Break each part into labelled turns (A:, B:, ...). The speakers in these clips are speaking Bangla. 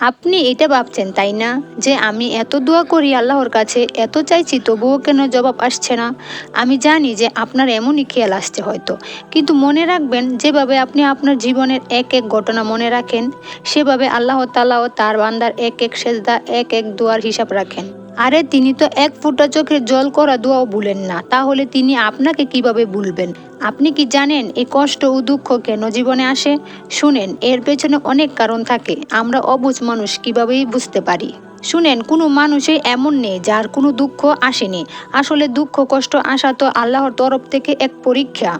A: আপনি এটা ভাবছেন তাই না, যে আমি এত দোয়া করি আল্লাহর কাছে, এত চাইছি তবুও কেন জবাব আসছে না। আমি জানি যে আপনার এমনই খেয়াল আসছে হয়তো, কিন্তু মনে রাখবেন, যেভাবে আপনি আপনার জীবনের এক এক ঘটনা মনে রাখেন, সেভাবে আল্লাহ তাআলাও তার বান্দার এক এক সেজদা, এক এক দোয়ার হিসাব রাখেন। আরে তিনি তো এক ফোঁটা চোখের জল করা দোয়াও ভুলেন না, তাহলে তিনি আপনাকে কিভাবে ভুলবেন? আপনি কি জানেন এই কষ্ট ও দুঃখ কেন জীবনে আসে? শুনেন, এর পেছনে অনেক কারণ থাকে, আমরা অবুঝ মানুষ কিভাবেই বুঝতে পারি। শুনেন, কোনো মানুষই এমন নেই যার কোনো দুঃখ আসেনি। আসলে দুঃখ কষ্ট আসা তো আল্লাহর তরফ থেকে এক পরীক্ষা।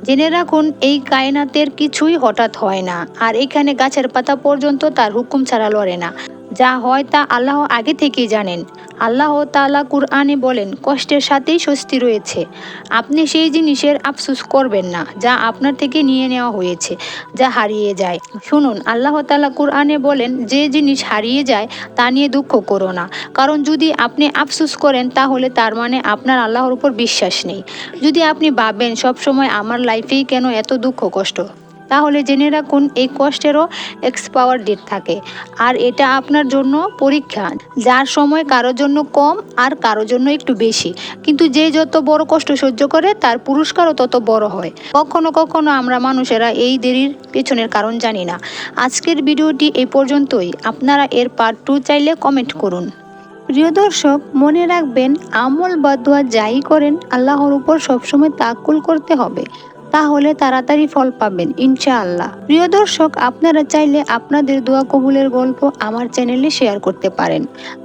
A: জেনে রাখুন, এই কায়নাতের কিছুই হঠাৎ হয় না, আর এখানে গাছের পাতা পর্যন্ত তার হুকুম ছাড়া লড়ে না। যা হয় তা আল্লাহ আগে থেকেই জানেন। আল্লাহ তাআলা কুরআনে বলেন, কষ্টের সাথেই স্বস্তি রয়েছে। আপনি সেই জিনিসের আফসোস করবেন না যা আপনার থেকে নিয়ে নেওয়া হয়েছে, যা হারিয়ে যায়। শুনুন, আল্লাহ তাআলা কুরআনে বলেন, যে জিনিস হারিয়ে যায় তা নিয়ে দুঃখ করো না, কারণ যদি আপনি আফসোস করেন তাহলে তার মানে আপনার আল্লাহর উপর বিশ্বাস নেই। যদি আপনি ভাবেন সবসময় আমার লাইফেই কেন এত দুঃখ কষ্ট, তাহলে জেনে রাখুন এই কষ্টেরও এক্সপায়ার ডেট থাকে, আর এটা আপনার জন্য পরীক্ষা, যার সময় কারোর জন্য কম আর কারোর জন্য একটু বেশি। কিন্তু যে যত বড় কষ্ট সহ্য করে তার পুরস্কারও তত বড় হয়। কখনো কখনো আমরা মানুষেরা এই দেরির পেছনের কারণ জানি না। আজকের ভিডিওটি এই পর্যন্তই। আপনারা এর পার্ট 2 চাইলে কমেন্ট করুন। প্রিয় দর্শক, মনে রাখবেন, আমল বা দোয়া যাই করেন আল্লাহর উপর সবসময় তাওয়াক্কুল করতে হবে, তাহলে তাড়াতাড়ি ফল পাবেন ইনশাআল্লাহ। প্রিয় দর্শক, আপনারা চাইলে আপনাদের দোয়া কবুলের গল্প আমার চ্যানেলে শেয়ার করতে পারেন,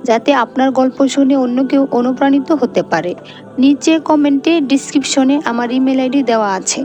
A: যাতে আপনার গল্প শুনে অন্য কেউ অনুপ্রাণিত হতে পারে। নিচে কমেন্টে ডিসক্রিপশনে আমার ইমেল আইডি দেওয়া আছে।